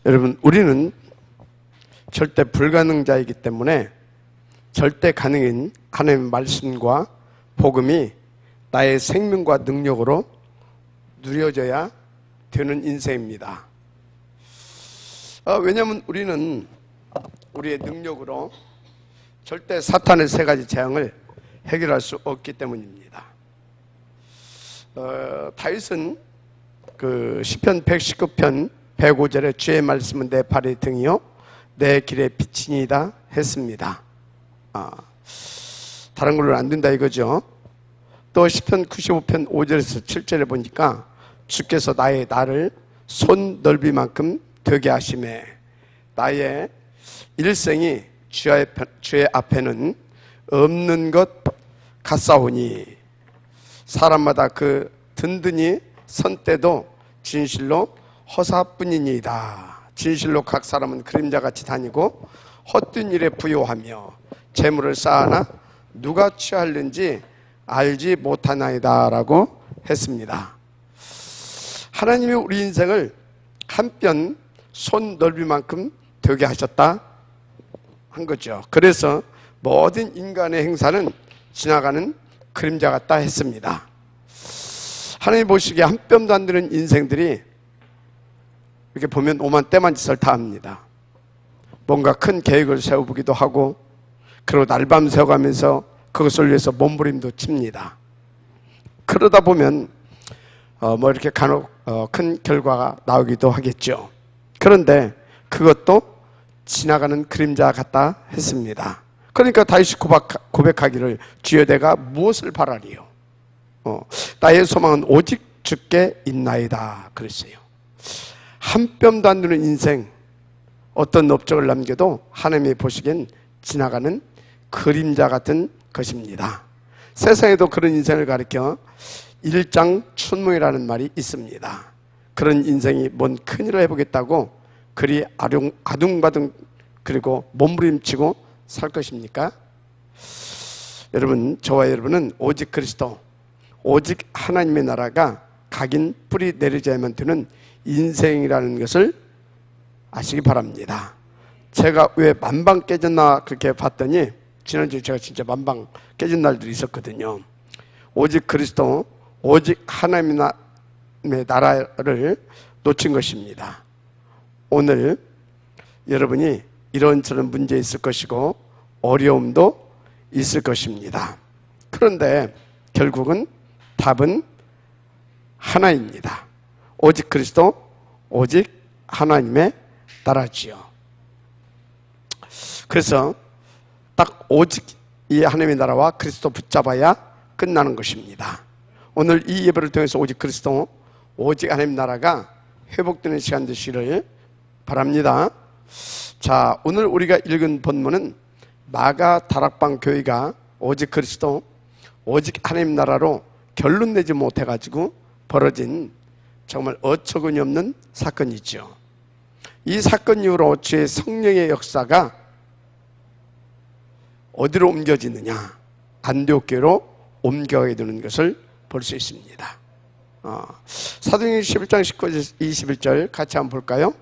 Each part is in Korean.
여러분, 우리는 절대 불가능자이기 때문에 절대 가능인 하나님의 말씀과 복음이 나의 생명과 능력으로 누려져야 되는 인생입니다. 왜냐하면 우리는 우리의 능력으로 절대 사탄의 세 가지 재앙을 해결할 수 없기 때문입니다. 다윗은 그 시편 119편 105절에 주의 말씀은 내 발의 등이요 내 길의 빛이니이다 했습니다. 다른 걸로는 안 된다 이거죠. 또 시편 95편 5절에서 7절에 보니까 주께서 나를 손 넓이만큼 되게 하심에 나의 일생이 주의 앞에는 없는 것 같사오니 사람마다 그 든든히 선 때도 진실로 허사뿐이니이다. 진실로 각 사람은 그림자같이 다니고 헛된 일에 부요하며 재물을 쌓아나 누가 취하는지 알지 못하나이다 라고 했습니다. 하나님이 우리 인생을 한 뼘 손 넓이만큼 되게 하셨다 한 거죠. 그래서 모든 인간의 행사는 지나가는 그림자 같다 했습니다. 하나님 보시기에 한 뼘도 안 되는 인생들이 이렇게 보면 오만 때만 짓을 다 합니다. 뭔가 큰 계획을 세워보기도 하고 그리고 날밤 새워가면서 그것을 위해서 몸부림도 칩니다. 그러다 보면 이렇게 간혹 큰 결과가 나오기도 하겠죠. 그런데 그것도 지나가는 그림자 같다 했습니다. 그러니까 다윗이 고백하기를 주여 내가 무엇을 바라리요? 나의 소망은 오직 주께 있나이다 그랬어요. 한 뼘도 안 되는 인생, 어떤 업적을 남겨도 하나님이 보시기엔 지나가는 그림자 같은 것입니다. 세상에도 그런 인생을 가리켜 일장춘몽이라는 말이 있습니다. 그런 인생이 뭔 큰일을 해보겠다고 그리 아둥바둥 그리고 몸부림치고 살 것입니까? 여러분, 저와 여러분은 오직 그리스도, 오직 하나님의 나라가 각인 뿌리 내리자야만 되는 인생이라는 것을 아시기 바랍니다. 제가 왜 만방 깨졌나 그렇게 봤더니 지난주에 제가 진짜 만방 깨진 날들이 있었거든요. 오직 그리스도, 오직 하나님의 나라를 놓친 것입니다. 오늘 여러분이 이런저런 문제 있을 것이고 어려움도 있을 것입니다. 그런데 결국은 답은 하나입니다. 오직 그리스도, 오직 하나님의 나라지요. 그래서 딱 오직 이 하나님의 나라와 그리스도 붙잡아야 끝나는 것입니다. 오늘 이 예배를 통해서 오직 그리스도, 오직 하나님의 나라가 회복되는 시간 되시기를 바랍니다. 자, 오늘 우리가 읽은 본문은 마가 다락방 교회가 오직 그리스도, 오직 하나님 나라로 결론 내지 못해가지고 벌어진 정말 어처구니 없는 사건이죠. 이 사건 이후로 주의 성령의 역사가 어디로 옮겨지느냐? 안디옥교회로 옮겨가게 되는 것을 볼 수 있습니다. 사도행전 11장 19절 21절 같이 한번 볼까요?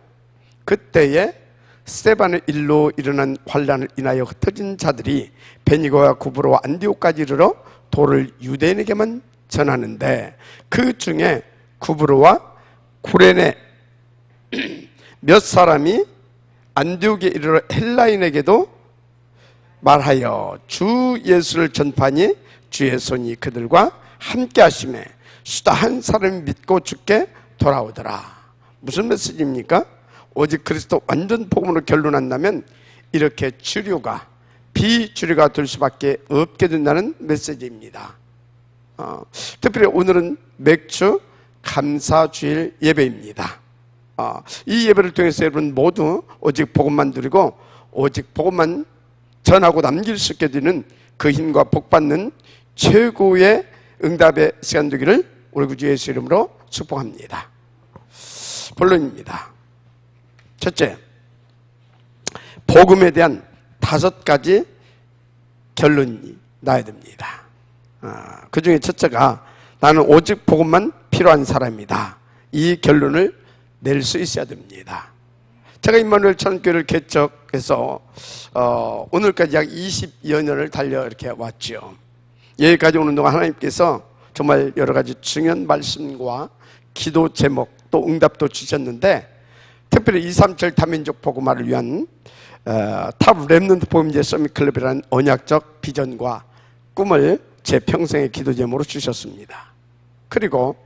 그때에 스데반의 일로 일어난 환란을 인하여 흩어진 자들이 베니고와 구브로와 안디옥까지 이르러 도를 유대인에게만 전하는데 그 중에 구브로와 구레네 몇 사람이 안디옥에 이르러 헬라인에게도 말하여 주 예수를 전파하니 주의 손이 그들과 함께 하심에 수다 한 사람이 믿고 주께 돌아오더라. 무슨 메시지입니까? 오직 그리스도 완전 복음으로 결론한다면 이렇게 주류가 비주류가 될 수밖에 없게 된다는 메시지입니다. 특별히 오늘은 맥주 감사주일 예배입니다. 이 예배를 통해서 여러분 모두 오직 복음만 누리고 오직 복음만 전하고 남길 수 있게 되는 그 힘과 복받는 최고의 응답의 시간 되기를 우리 구주 예수 이름으로 축복합니다. 본론입니다. 첫째, 복음에 대한 5가지 결론이 나야 됩니다. 그 중에 첫째가 나는 오직 복음만 필요한 사람이다. 이 결론을 낼 수 있어야 됩니다. 제가 임마누엘 천교를 개척해서 오늘까지 약 20여 년을 달려 이렇게 왔죠. 여기까지 오는 동안 하나님께서 정말 여러 가지 중요한 말씀과 기도 제목 또 응답도 주셨는데, 특별히 237 다민족 복음화를 위한 탑 렘넌트 복음제 서밋클럽이라는 언약적 비전과 꿈을 제 평생의 기도 제목으로 주셨습니다. 그리고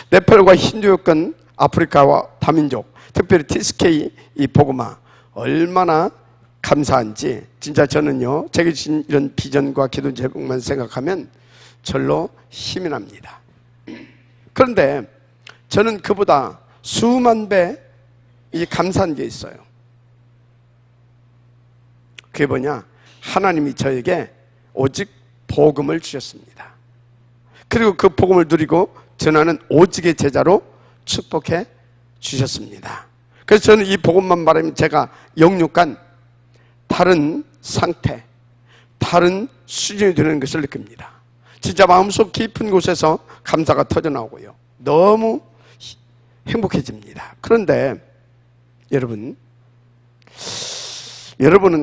네팔과 힌두교권 아프리카와 다민족, 특별히 TSK 이 복음화 얼마나 감사한지, 진짜 저는요, 제게 주신 이런 비전과 기도 제목만 생각하면 절로 힘이 납니다. 그런데 저는 그보다 수만 배 이 감사한 게 있어요. 그게 뭐냐? 하나님이 저에게 오직 복음을 주셨습니다. 그리고 그 복음을 누리고 전하는 오직의 제자로 축복해 주셨습니다. 그래서 저는 이 복음만 말하면 제가 영육간 다른 상태, 다른 수준이 되는 것을 느낍니다. 진짜 마음속 깊은 곳에서 감사가 터져나오고요, 너무 행복해집니다. 그런데 여러분은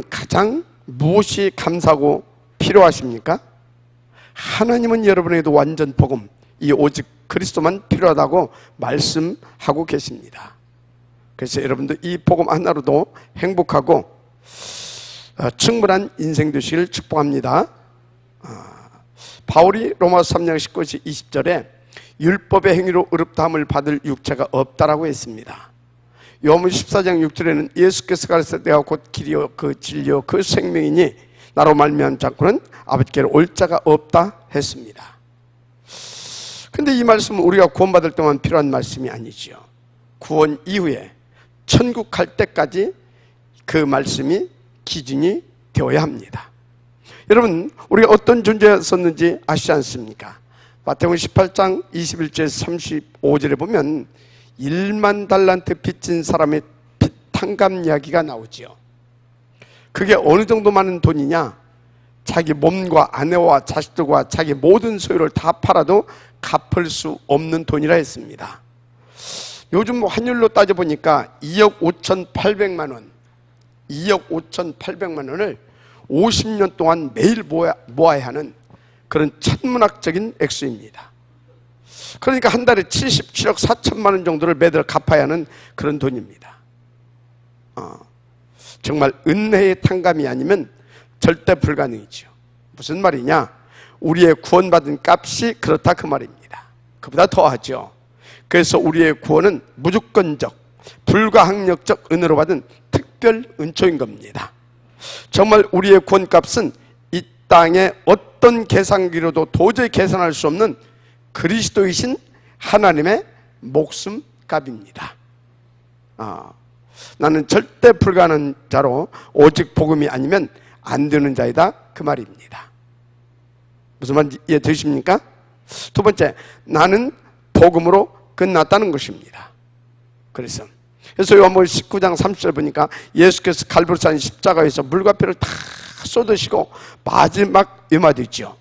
가장 무엇이 감사하고 필요하십니까? 하나님은 여러분에게도 완전 복음, 이 오직 그리스도만 필요하다고 말씀하고 계십니다. 그래서 여러분도 이 복음 하나로도 행복하고 충분한 인생 되시길 축복합니다. 바울이 로마서 3장 19절 20절에 율법의 행위로 의롭다함을 받을 육체가 없다라고 했습니다. 요한복음 14장 6절에는 예수께서 가르치사 내가 곧 길이요 그 진리요 그 생명이니 나로 말미암지 않고는 아버지께로 올 자가 없다 했습니다. 근데 이 말씀은 우리가 구원받을 동안 필요한 말씀이 아니지요. 구원 이후에 천국 갈 때까지 그 말씀이 기준이 되어야 합니다. 여러분, 우리가 어떤 존재였었는지 아시지 않습니까? 마태복음 18장 21절에서 35절에 보면 1만 달란트 빚진 사람의 빚 탕감 이야기가 나오지요. 그게 어느 정도 많은 돈이냐? 자기 몸과 아내와 자식들과 자기 모든 소유를 다 팔아도 갚을 수 없는 돈이라 했습니다. 요즘 환율로 따져보니까 2억 5,800만 원, 2억 5,800만 원을 50년 동안 매일 모아야 하는 그런 천문학적인 액수입니다. 그러니까 한 달에 77억 4천만 원 정도를 매달 갚아야 하는 그런 돈입니다. 정말 은혜의 탕감이 아니면 절대 불가능이죠. 무슨 말이냐? 우리의 구원받은 값이 그렇다 그 말입니다. 그보다 더하죠. 그래서 우리의 구원은 무조건적, 불가항력적 은혜로 받은 특별 은총인 겁니다. 정말 우리의 구원값은 이 땅의 어떤 계산기로도 도저히 계산할 수 없는 그리스도이신 하나님의 목숨값입니다. 나는 절대 불가능한 자로 오직 복음이 아니면 안 되는 자이다 그 말입니다. 무슨 말인지 이해되십니까? 두 번째, 나는 복음으로 끝났다는 것입니다. 그래서 요한복음 19장 30절 보니까 예수께서 갈보리산 십자가에서 물과 피를 다 쏟으시고 마지막 외마디 있죠.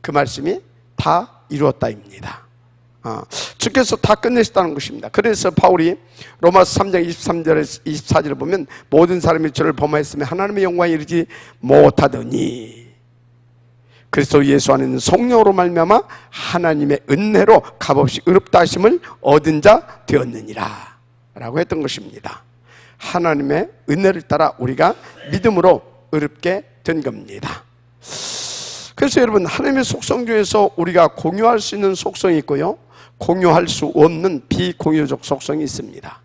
그 말씀이 다 이루었다입니다. 주께서 다 끝내셨다는 것입니다. 그래서 바울이 로마서 3장 23절에서 24절을 보면 모든 사람이 저를 범하였으면 하나님의 영광에 이르지 못하더니 그리스도 예수 안에 있는 성령으로 말미암아 하나님의 은혜로 값없이 의롭다 하심을 얻은 자 되었느니라 라고 했던 것입니다. 하나님의 은혜를 따라 우리가 믿음으로 의롭게 된 겁니다. 그래서 여러분, 하나님의 속성 중에서 우리가 공유할 수 있는 속성이 있고요, 공유할 수 없는 비공유적 속성이 있습니다.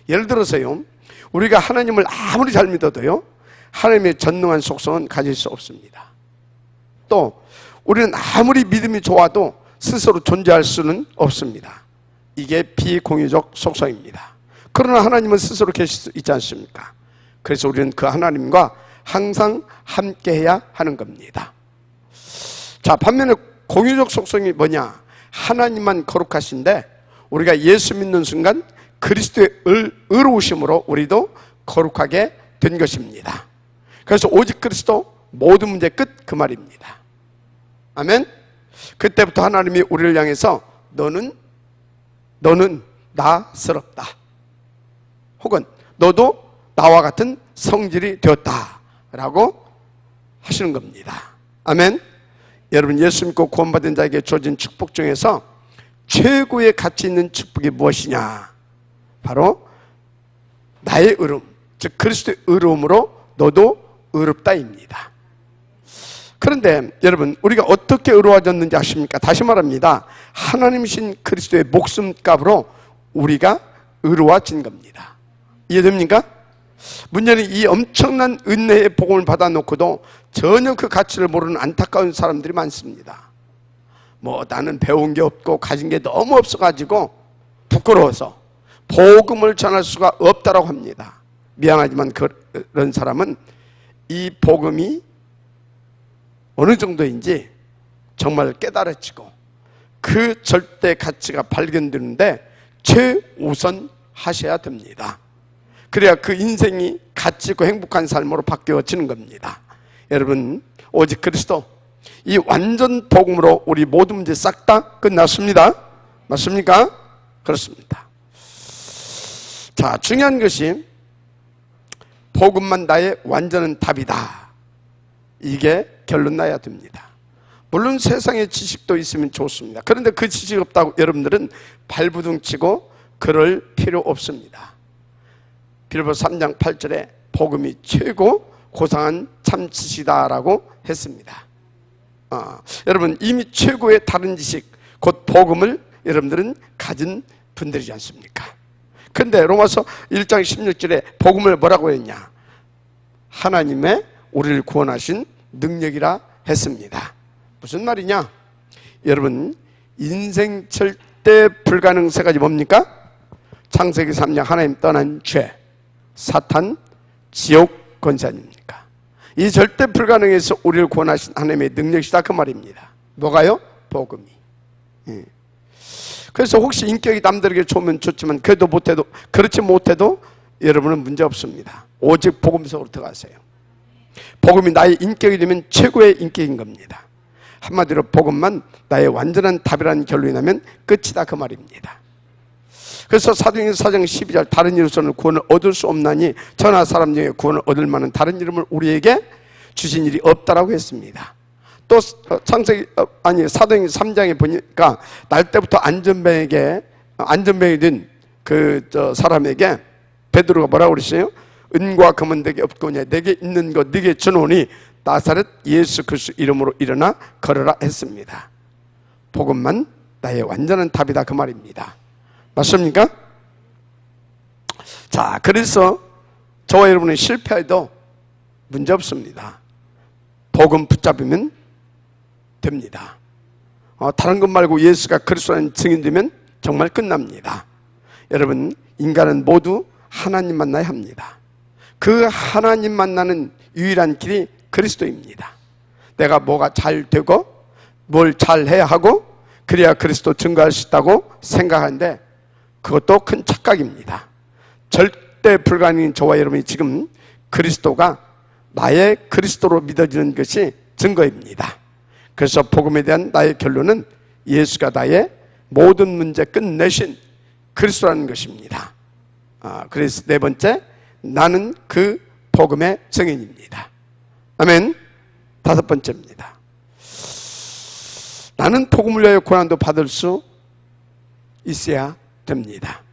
예를 들어서요, 우리가 하나님을 아무리 잘 믿어도요, 하나님의 전능한 속성은 가질 수 없습니다. 또 우리는 아무리 믿음이 좋아도 스스로 존재할 수는 없습니다. 이게 비공유적 속성입니다. 그러나 하나님은 스스로 계실 수 있지 않습니까? 그래서 우리는 그 하나님과 항상 함께해야 하는 겁니다. 자, 반면에 공유적 속성이 뭐냐? 하나님만 거룩하신데 우리가 예수 믿는 순간 그리스도의 의로우심으로 우리도 거룩하게 된 것입니다. 그래서 오직 그리스도 모든 문제 끝 그 말입니다. 아멘. 그때부터 하나님이 우리를 향해서 너는 나스럽다. 혹은 너도 나와 같은 성질이 되었다라고 하시는 겁니다. 아멘. 여러분, 예수 믿고 구원받은 자에게 주어진 축복 중에서 최고의 가치 있는 축복이 무엇이냐? 바로 나의 의로움, 즉 그리스도의 의로움으로 너도 의롭다입니다. 그런데 여러분, 우리가 어떻게 의로워졌는지 아십니까? 다시 말합니다. 하나님이신 그리스도의 목숨값으로 우리가 의로워진 겁니다. 이해됩니까? 문제는 이 엄청난 은혜의 복음을 받아놓고도 전혀 그 가치를 모르는 안타까운 사람들이 많습니다. 뭐 나는 배운 게 없고 가진 게 너무 없어가지고 부끄러워서 복음을 전할 수가 없다라고 합니다. 미안하지만 그런 사람은 이 복음이 어느 정도인지 정말 깨달아지고 그 절대 가치가 발견되는데 최우선 하셔야 됩니다. 그래야 그 인생이 가치 있고 행복한 삶으로 바뀌어지는 겁니다. 여러분, 오직 그리스도, 이 완전 복음으로 우리 모든 문제 싹 다 끝났습니다. 맞습니까? 그렇습니다. 자, 중요한 것이 복음만 나의 완전한 답이다. 이게 결론 나야 됩니다. 물론 세상에 지식도 있으면 좋습니다. 그런데 그 지식 없다고 여러분들은 발부둥 치고 그럴 필요 없습니다. 빌보서 3장 8절에 복음이 최고 고상한 참 지식이다라고 했습니다. 여러분, 이미 최고의 다른 지식, 곧 복음을 여러분들은 가진 분들이지 않습니까? 그런데 로마서 1장 16절에 복음을 뭐라고 했냐? 하나님의 우리를 구원하신 능력이라 했습니다. 무슨 말이냐? 여러분, 인생 절대 불가능 세 가지 뭡니까? 창세기 3장 하나님 떠난 죄, 사탄, 지옥 권세 아닙니까? 이 절대 불가능에서 우리를 구원하신 하나님의 능력이다, 그 말입니다. 뭐가요? 복음이. 그래서 혹시 인격이 남들에게 좋으면 좋지만 그래도 못해도, 그렇지 못해도 여러분은 문제 없습니다. 오직 복음 속으로 들어가세요. 복음이 나의 인격이 되면 최고의 인격인 겁니다. 한마디로 복음만 나의 완전한 답이라는 결론이 나면 끝이다, 그 말입니다. 그래서 사도행전 4장 12절 다른 이름으로는 구원을 얻을 수 없나니 저나 사람 중에 구원을 얻을 만한 다른 이름을 우리에게 주신 일이 없다라고 했습니다. 또 사도행전 3장에 보니까 날 때부터 안전병이 된 그 사람에게 베드로가 뭐라고 그랬어요? 은과 금은 내게 없거냐, 내게 있는 것 네게 주노니 나사렛 예수 그리스도 이름으로 일어나 걸어라 했습니다. 복음만 나의 완전한 답이다, 그 말입니다. 맞습니까? 자, 그래서 저와 여러분이 실패해도 문제 없습니다. 복음 붙잡으면 됩니다. 다른 것 말고 예수가 그리스도라는 증인되면 정말 끝납니다. 여러분, 인간은 모두 하나님 만나야 합니다. 그 하나님 만나는 유일한 길이 그리스도입니다. 내가 뭐가 잘 되고 뭘 잘해야 하고 그래야 그리스도 증거할 수 있다고 생각하는데 그것도 큰 착각입니다. 절대 불가능인 저와 여러분이 지금 그리스도가 나의 그리스도로 믿어지는 것이 증거입니다. 그래서 복음에 대한 나의 결론은 예수가 나의 모든 문제 끝내신 그리스도라는 것입니다. 그래서 네 번째, 나는 그 복음의 증인입니다. 아멘. 다섯 번째입니다. 나는 복음을 위하여 고난도 받을 수 있어야 됩니다.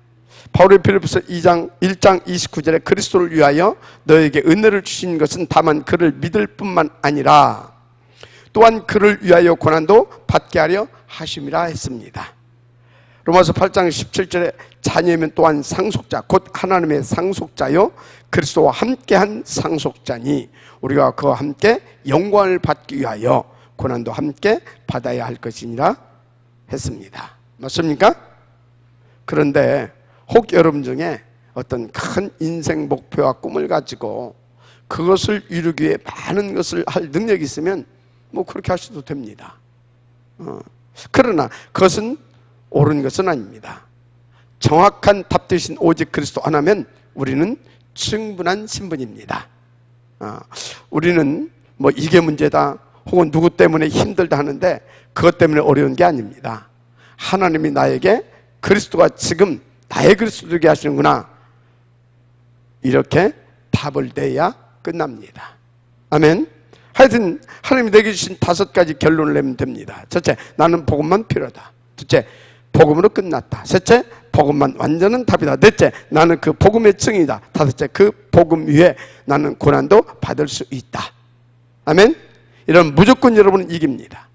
바울이 빌립보서 1장 29절에 그리스도를 위하여 너에게 은혜를 주신 것은 다만 그를 믿을 뿐만 아니라 또한 그를 위하여 고난도 받게 하려 하심이라 했습니다. 로마서 8장 17절에 자녀면 또한 상속자, 곧 하나님의 상속자요 그리스도와 함께한 상속자니 우리가 그와 함께 영광을 받기 위하여 고난도 함께 받아야 할 것이니라 했습니다. 맞습니까? 그런데 혹 여러분 중에 어떤 큰 인생 목표와 꿈을 가지고 그것을 이루기 위해 많은 것을 할 능력이 있으면 뭐 그렇게 하셔도 됩니다. 그러나 그것은 옳은 것은 아닙니다. 정확한 답 대신 오직 그리스도 하나면 우리는 충분한 신분입니다. 우리는 뭐 이게 문제다 혹은 누구 때문에 힘들다 하는데 그것 때문에 어려운 게 아닙니다. 하나님이 나에게 그리스도가 지금 나의 그리스도 되게 하시는구나, 이렇게 답을 내야 끝납니다. 아멘. 하여튼 하나님이 내게 주신 5가지 결론을 내면 됩니다. 첫째, 나는 복음만 필요하다. 둘째, 복음으로 끝났다. 셋째, 복음만 완전한 답이다. 넷째, 나는 그 복음의 증이다. 다섯째, 그 복음 위에 나는 고난도 받을 수 있다. 아멘. 이런 무조건 여러분은 이깁니다.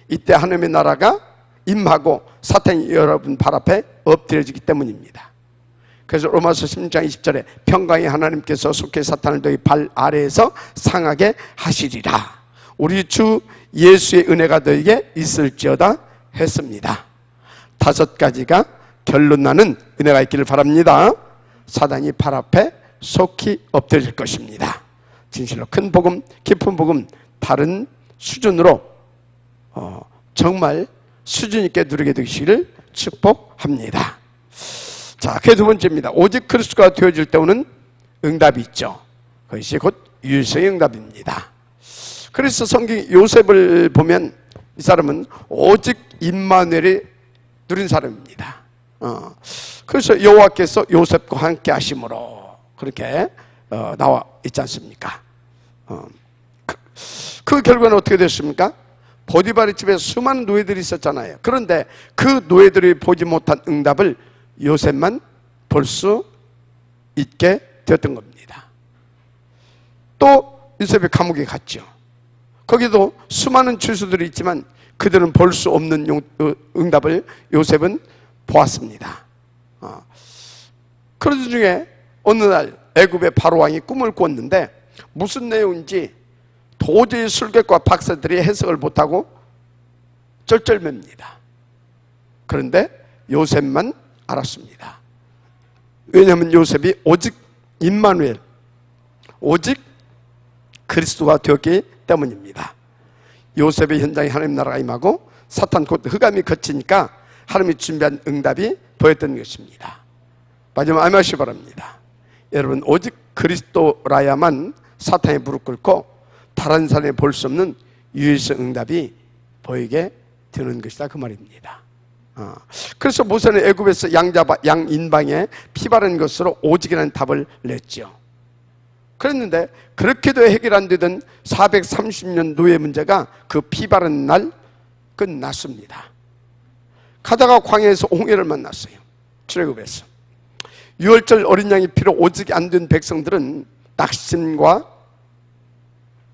이때 하나님의 나라가 임하고 사탄이 여러분 발 앞에 엎드려지기 때문입니다. 그래서 로마서 16장 20절에 평강의 하나님께서 속히 사탄을 너희 발 아래에서 상하게 하시리라. 우리 주 예수의 은혜가 너에게 있을지어다 했습니다. 5가지가 결론 나는 은혜가 있기를 바랍니다. 사단이 발 앞에 속히 엎드릴 것입니다. 진실로 큰 복음, 깊은 복음, 다른 수준으로 정말 수준 있게 누리게 되시기를 축복합니다. 자, 그게 2번째입니다. 오직 그리스도가 되어질 때 오는 응답이 있죠. 그것이 곧 유일성의 응답입니다. 그래서 성경 요셉을 보면 이 사람은 오직 임마누엘이 누린 사람입니다. 그래서 여호와께서 요셉과 함께 하심으로 그렇게 나와 있지 않습니까? 그 결과는 어떻게 됐습니까? 보디발의 집에 수많은 노예들이 있었잖아요. 그런데 그 노예들이 보지 못한 응답을 요셉만 볼 수 있게 되었던 겁니다. 또 요셉이 감옥에 갔죠. 거기도 수많은 죄수들이 있지만 그들은 볼 수 없는 응답을 요셉은 보았습니다. 그러던 중에 어느 날 애굽의 바로왕이 꿈을 꿨는데 무슨 내용인지 도저히 술객과 박사들이 해석을 못하고 쩔쩔맵니다. 그런데 요셉만 알았습니다. 왜냐하면 요셉이 오직 임마누엘, 오직 그리스도가 되었기 때문입니다. 요셉의 현장에 하나님 나라가 임하고 사탄 곧 흑암이 거치니까 하나님이 준비한 응답이 보였던 것입니다. 마지막 아멘하시기 바랍니다. 여러분, 오직 그리스도라야만 사탄의 무릎 꿇고 다른 사람이 볼 수 없는 유일성 응답이 보이게 되는 것이다, 그 말입니다. 그래서 모세는 애굽에서 양인방에 피 바른 것으로 오직이라는 답을 냈죠. 그랬는데 그렇게도 해결 안 되던 430년 노예 문제가 그 피 바른 날 끝났습니다. 가다가 광야에서 홍해를 만났어요. 출애굽에서. 유월절 어린 양의 피로 오직이 안 된 백성들은 낙심과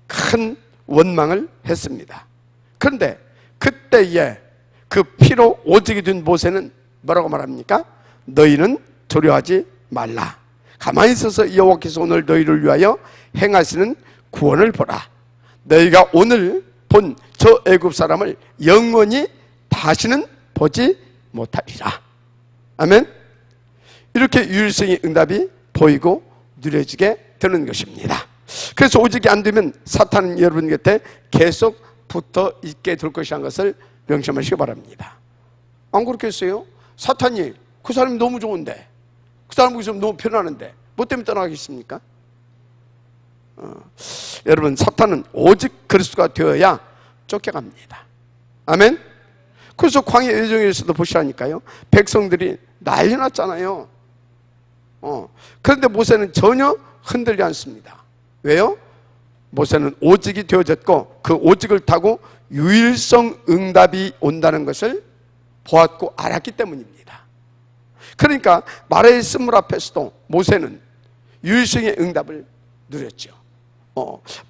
큰 원망을 했습니다. 그런데 그때에 그 피로 오직이 된 모세는 뭐라고 말합니까? 너희는 두려워하지 말라. 가만히 있어서 여호와께서 오늘 너희를 위하여 행하시는 구원을 보라. 너희가 오늘 본 저 애굽 사람을 영원히 다시는 보지 못하리라. 아멘. 이렇게 유일성의 응답이 보이고 누려지게 되는 것입니다. 그래서 오직이 안 되면 사탄은 여러분 곁에 계속 붙어 있게 될 것이라는 것을 명심하시기 바랍니다. 안 그렇겠어요? 사탄이 그 사람이 너무 좋은데, 그 사람 있으면 너무 편안한데 뭐 때문에 떠나겠습니까? 여러분, 사탄은 오직 그리스도가 되어야 쫓겨갑니다. 아멘. 그래서 광야 여정에서도 보시라니까요. 백성들이 난리 났잖아요. 그런데 모세는 전혀 흔들리지 않습니다. 왜요? 모세는 오직이 되어졌고 그 오직을 타고 유일성 응답이 온다는 것을 보았고 알았기 때문입니다. 그러니까 마라의 쓴물 앞에서도 모세는 유일성의 응답을 누렸죠.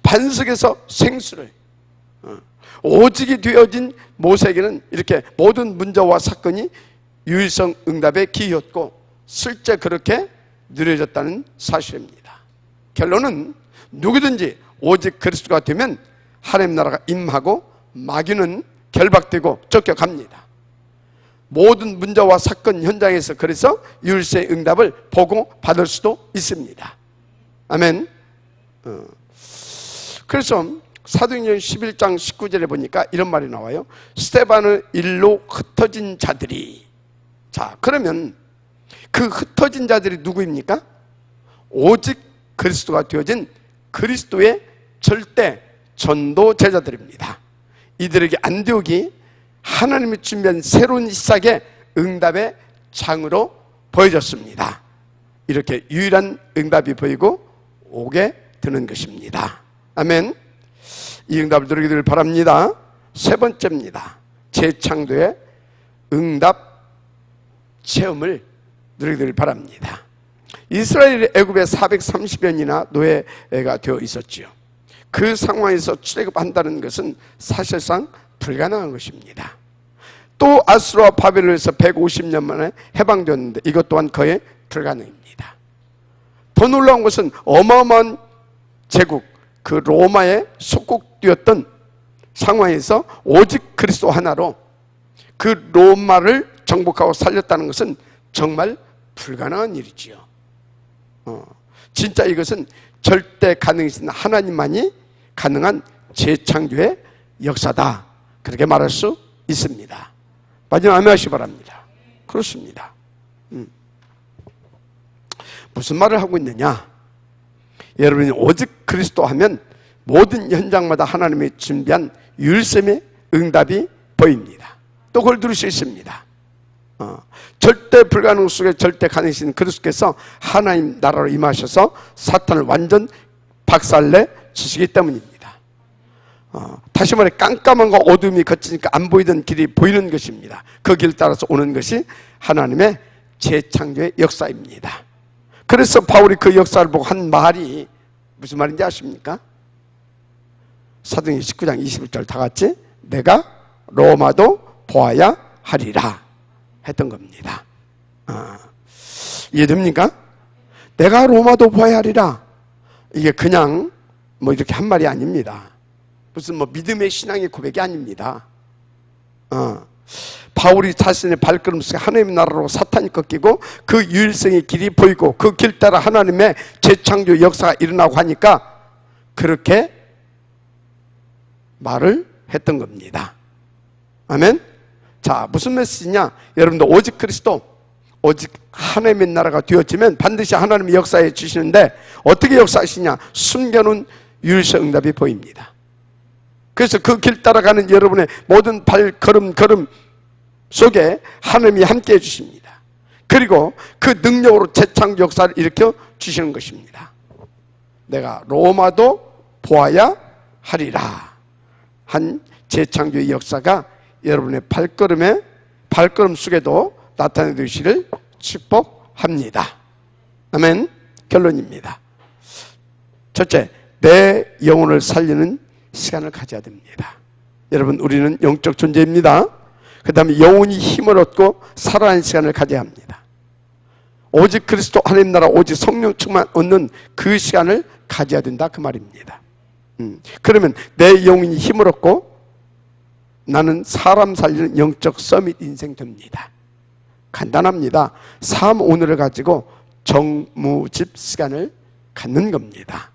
반석에서 생수를, 오직이 되어진 모세에게는 이렇게 모든 문제와 사건이 유일성 응답의 기회였고 실제 그렇게 누려졌다는 사실입니다. 결론은 누구든지 오직 그리스도가 되면 하나님 나라가 임하고 마귀는 결박되고 쫓겨갑니다. 모든 문제와 사건 현장에서 그래서 유일성의 응답을 보고 받을 수도 있습니다. 아멘. 그래서 사도행전 11장 19절에 보니까 이런 말이 나와요. 스데반의 일로 흩어진 자들이. 자, 그러면 그 흩어진 자들이 누구입니까? 오직 그리스도가 되어진 그리스도의 절대 전도 제자들입니다. 이들에게 안디옥이 하나님이 준비한 새로운 시작의 응답의 장으로 보여졌습니다. 이렇게 유일한 응답이 보이고 오게 되는 것입니다. 아멘. 이 응답을 누리기를 바랍니다. 세 번째입니다. 재창조의 응답 체험을 누리기를 바랍니다. 이스라엘이 애굽에 430여 년이나 노예가 되어 있었지요. 그 상황에서 출애굽한다는 것은 사실상 불가능한 것입니다. 또 아수르와 바벨론에서 150년 만에 해방되었는데 이것 또한 거의 불가능입니다. 더 놀라운 것은 어마어마한 제국, 그 로마의 속국되었던 상황에서 오직 그리스도 하나로 그 로마를 정복하고 살렸다는 것은 정말 불가능한 일이지요. 진짜 이것은 절대 가능이신 하나님만이 가능한 재창조의 역사다, 그렇게 말할 수 있습니다. 마지막 아멘 하시기 바랍니다. 그렇습니다. 무슨 말을 하고 있느냐? 여러분이 오직 그리스도 하면 모든 현장마다 하나님이 준비한 율sem의 응답이 보입니다. 또 그걸 들을 수 있습니다. 절대 불가능 속에 절대 가능이신 그리스도께서 하나님 나라로 임하셔서 사탄을 완전 박살내 주시기 때문입니다. 다시 말해 깜깜한 거 어둠이 거치니까 안 보이던 길이 보이는 것입니다. 그 길 따라서 오는 것이 하나님의 재창조의 역사입니다. 그래서 바울이 그 역사를 보고 한 말이 무슨 말인지 아십니까? 사도행전 19장 21절 다 같이 내가 로마도 보아야 하리라 했던 겁니다. 이해됩니까? 내가 로마도 보아야 하리라. 이게 그냥 뭐 이렇게 한 말이 아닙니다. 무슨 뭐 믿음의 신앙의 고백이 아닙니다. 바울이 자신의 발걸음 속에 하나님의 나라로 사탄이 꺾이고 그 유일성의 길이 보이고 그 길 따라 하나님의 재창조 역사가 일어나고 하니까 그렇게 말을 했던 겁니다. 아멘. 자, 무슨 메시지냐? 여러분들 오직 그리스도, 오직 하나님의 나라가 되어지면 반드시 하나님의 역사해 주시는데 어떻게 역사하시냐? 숨겨놓은 유일성 응답이 보입니다. 그래서 그 길 따라가는 여러분의 모든 발걸음 속에 하나님이 함께 해주십니다. 그리고 그 능력으로 재창조 역사를 일으켜 주시는 것입니다. 내가 로마도 보아야 하리라 한 재창조의 역사가 여러분의 발걸음 속에도 나타내 주시를 축복합니다. 아멘. 결론입니다. 첫째, 내 영혼을 살리는 시간을 가져야 됩니다. 여러분, 우리는 영적 존재입니다. 그 다음에 영혼이 힘을 얻고 살아가는 시간을 가져야 합니다. 오직 그리스도 하나님 나라, 오직 성령 충만 얻는 그 시간을 가져야 된다, 그 말입니다. 그러면 내 영혼이 힘을 얻고 나는 사람 살리는 영적 서밋 인생 됩니다. 간단합니다. 삶 오늘을 가지고 정무집 시간을 갖는 겁니다.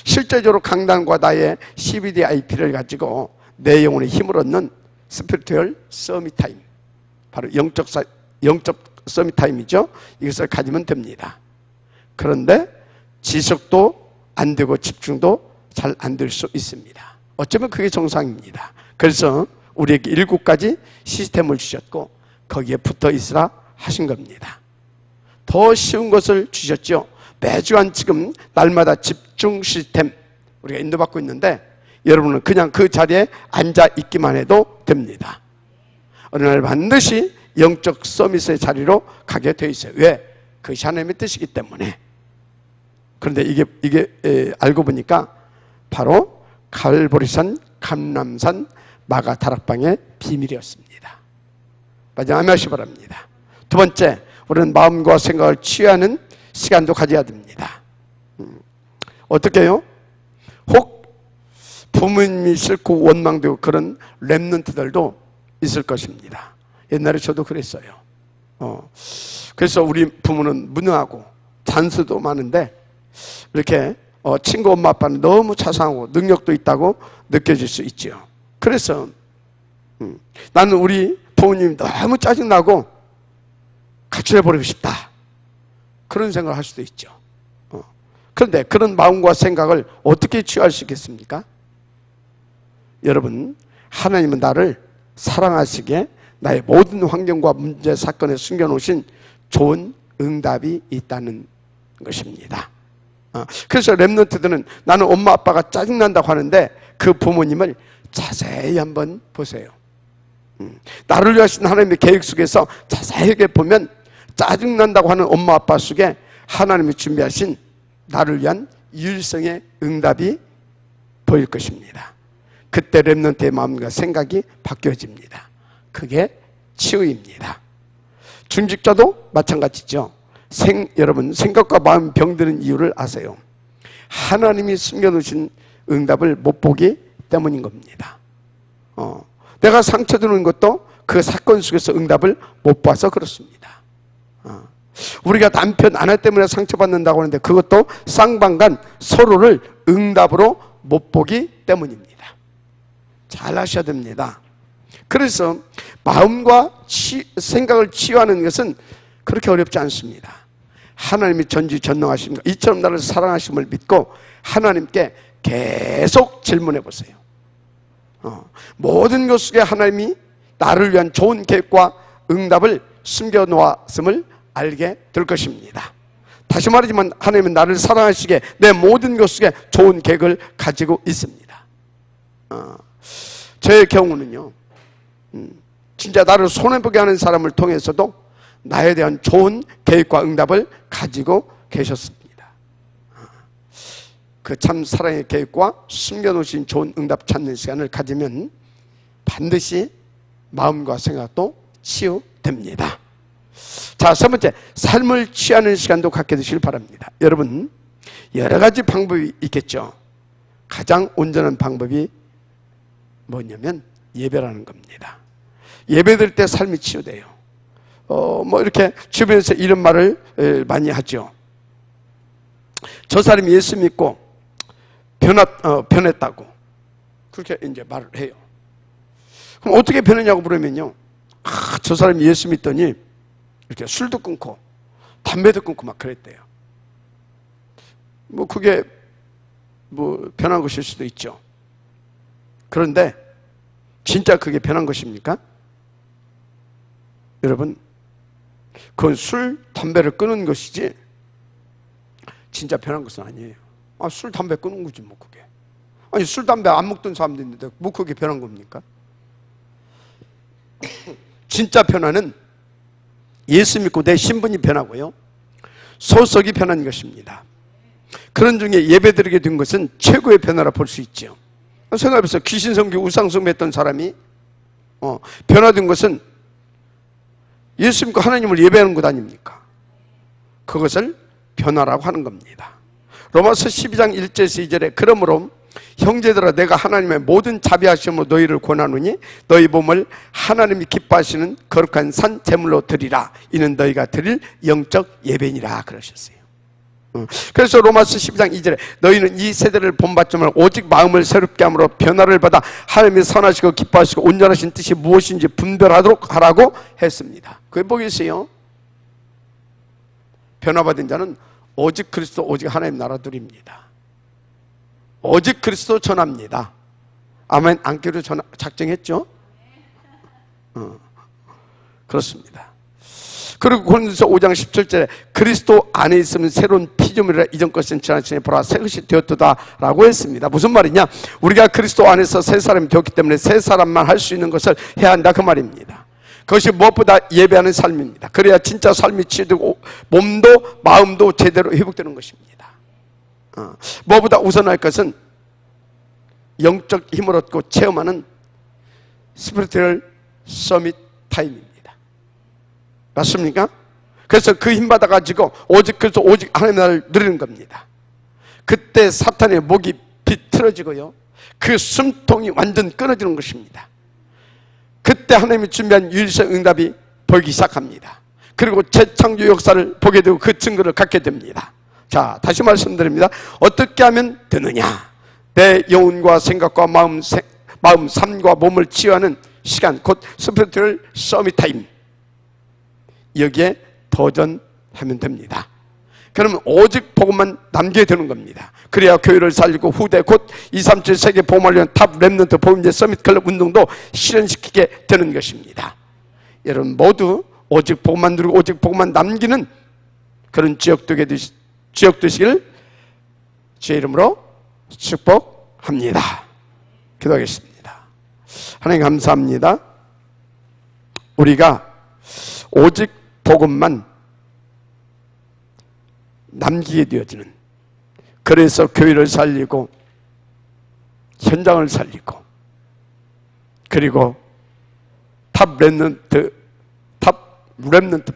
실제적으로 강단과 나의 CBDIP를 가지고 내 영혼의 힘을 얻는 스피리추얼 서밋 타임, 바로 영적 서밋 타임이죠. 이것을 가지면 됩니다. 그런데 지속도 안 되고 집중도 잘 안 될 수 있습니다. 어쩌면 그게 정상입니다. 그래서 우리에게 7가지 시스템을 주셨고 거기에 붙어 있으라 하신 겁니다. 더 쉬운 것을 주셨죠. 매주한 지금 날마다 집중 시스템 우리가 인도받고 있는데 여러분은 그냥 그 자리에 앉아 있기만 해도 됩니다. 어느 날 반드시 영적 서밋의 자리로 가게 돼 있어요. 왜? 그것이 하나님의 뜻이기 때문에. 그런데 이게 알고 보니까 바로 갈보리산, 감람산, 마가 다락방의 비밀이었습니다. 마지막 아멘 하시기 바랍니다. 두 번째, 우리는 마음과 생각을 치유하는 시간도 가져야 됩니다. 어떻게 해요? 혹 부모님이 싫고 원망되고 그런 렘넌트들도 있을 것입니다. 옛날에 저도 그랬어요. 그래서 우리 부모는 무능하고 잔수도 많은데 이렇게 친구 엄마 아빠는 너무 자상하고 능력도 있다고 느껴질 수 있죠. 그래서 나는 우리 부모님이 너무 짜증나고 가출해버리고 싶다, 그런 생각을 할 수도 있죠. 그런데 그런 마음과 생각을 어떻게 치유할 수 있겠습니까? 여러분, 하나님은 나를 사랑하시기에 나의 모든 환경과 문제 사건에 숨겨놓으신 좋은 응답이 있다는 것입니다. 그래서 렘넌트들은 나는 엄마 아빠가 짜증난다고 하는데 그 부모님을 자세히 한번 보세요. 나를 위하신 하나님의 계획 속에서 자세히 보면 짜증난다고 하는 엄마 아빠 속에 하나님이 준비하신 나를 위한 유일성의 응답이 보일 것입니다. 그때 렘넌트의 마음과 생각이 바뀌어집니다. 그게 치유입니다. 중직자도 마찬가지죠. 여러분 생각과 마음 병드는 이유를 아세요? 하나님이 숨겨놓으신 응답을 못 보기 때문인 겁니다. 내가 상처 주는 것도 그 사건 속에서 응답을 못 봐서 그렇습니다. 우리가 남편 아내 때문에 상처받는다고 하는데 그것도 쌍방간 서로를 응답으로 못 보기 때문입니다. 잘 아셔야 됩니다. 그래서 마음과 생각을 치유하는 것은 그렇게 어렵지 않습니다. 하나님이 전지전능하신 것, 이처럼 나를 사랑하심을 믿고 하나님께 계속 질문해 보세요. 모든 것 속에 하나님이 나를 위한 좋은 계획과 응답을 숨겨놓았음을 알게 될 것입니다. 다시 말하지만 하나님은 나를 사랑하시기에 내 모든 것 속에 좋은 계획을 가지고 있습니다. 저의 경우는요, 진짜 나를 손해보게 하는 사람을 통해서도 나에 대한 좋은 계획과 응답을 가지고 계셨습니다. 그 참 사랑의 계획과 숨겨놓으신 좋은 응답 찾는 시간을 가지면 반드시 마음과 생각도 치유됩니다. 자, 세 번째, 삶을 취하는 시간도 갖게 되시길 바랍니다. 여러분, 여러 가지 방법이 있겠죠. 가장 온전한 방법이 뭐냐면 예배라는 겁니다. 예배 드릴 때 삶이 치유돼요. 이렇게 주변에서 이런 말을 많이 하죠. 저 사람이 예수 믿고 변했다고 그렇게 이제 말을 해요. 그럼 어떻게 변했냐고 물으면요, 저 사람이 예수 믿더니 이렇게 술도 끊고 담배도 끊고 막 그랬대요. 그게 변한 것일 수도 있죠. 그런데 진짜 그게 변한 것입니까? 여러분, 그건 술, 담배를 끊은 것이지 진짜 변한 것은 아니에요. 술, 담배 끊은 거지 뭐 그게. 아니 술, 담배 안 먹던 사람도 있는데 뭐 그게 변한 겁니까? 진짜 변화는 예수 믿고 내 신분이 변하고요, 소속이 변한 것입니다. 그런 중에 예배드리게 된 것은 최고의 변화라 볼 수 있죠. 생각해보세요. 귀신성교 우상숭배했던 사람이 변화된 것은 예수 믿고 하나님을 예배하는 것 아닙니까? 그것을 변화라고 하는 겁니다. 로마서 12장 1절에서 2절에 그러므로 형제들아 내가 하나님의 모든 자비하심으로 너희를 권하노니 너희 몸을 하나님이 기뻐하시는 거룩한 산 제물로 드리라. 이는 너희가 드릴 영적 예배니라 그러셨어요. 그래서 로마서 12장 2절에 너희는 이 세대를 본받지 말고 오직 마음을 새롭게 함으로 변화를 받아 하나님이 선하시고 기뻐하시고 온전하신 뜻이 무엇인지 분별하도록 하라고 했습니다. 그게 뭐겠어요? 변화받은 자는 오직 그리스도 오직 하나님 나라 들입니다. 오직 그리스도 전합니다. 아멘. 안기로 작정했죠? 그렇습니다. 그리고 고린도서 5장 17절에 그리스도 안에 있으면 새로운 피조물이라 이전 것은 지나치니 보라 새 것이 되었도다 라고 했습니다. 무슨 말이냐? 우리가 그리스도 안에서 새 사람이 되었기 때문에 새 사람만 할 수 있는 것을 해야 한다 그 말입니다. 그것이 무엇보다 예배하는 삶입니다. 그래야 진짜 삶이 치유되고 몸도 마음도 제대로 회복되는 것입니다. 무엇보다 우선할 것은 영적 힘을 얻고 체험하는 스피리추얼 서밋 타임입니다. 맞습니까? 그래서 그 힘 받아가지고 그래서 오직 하나님의 나라를 누리는 겁니다. 그때 사탄의 목이 비틀어지고요, 그 숨통이 완전 끊어지는 것입니다. 그때 하나님이 준비한 유일성 응답이 보이기 시작합니다. 그리고 재창조 역사를 보게 되고 그 증거를 갖게 됩니다. 자, 다시 말씀드립니다. 어떻게 하면 되느냐? 내 영혼과 생각과 마음, 삶과 몸을 치유하는 시간, 곧 스피리추얼 서밋 타임, 여기에 도전하면 됩니다. 그러면 오직 복음만 남겨야 되는 겁니다. 그래야 교회를 살리고 후대 곧 237 세계 복음을 위한 탑 렘넌트 복음제 서밋 클럽 운동도 실현시키게 되는 것입니다. 여러분 모두 오직 복음만 누리고 오직 복음만 남기는 그런 지역 되시길 주의 이름으로 축복합니다. 기도하겠습니다. 하나님 감사합니다. 우리가 오직 복음만 남기게 되어지는, 그래서 교회를 살리고 현장을 살리고, 그리고 탑 렘넌트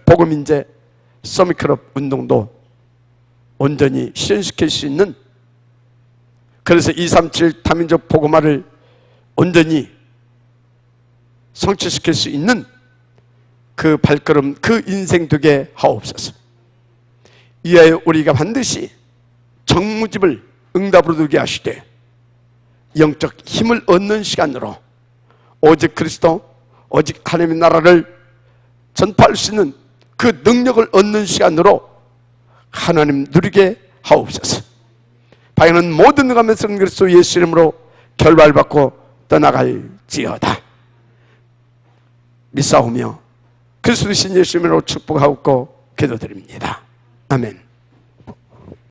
복음인재 서밋클럽 운동도 온전히 실현시킬 수 있는, 그래서 237 다민족 복음화를 온전히 성취시킬 수 있는 그 발걸음, 그 인생 되게 하옵소서. 이하여 우리가 반드시 정무집을 응답으로 두게 하시되 영적 힘을 얻는 시간으로 오직 그리스도, 오직 하나님의 나라를 전파할 수 있는 그 능력을 얻는 시간으로 하나님 누리게 하옵소서. 바위는 모든 가면서 그리스도 예수 이름으로 결발받고 떠나갈지어다. 믿사오며 그리스도 신 예수 이름으로 축복하옵고 기도드립니다. 아멘.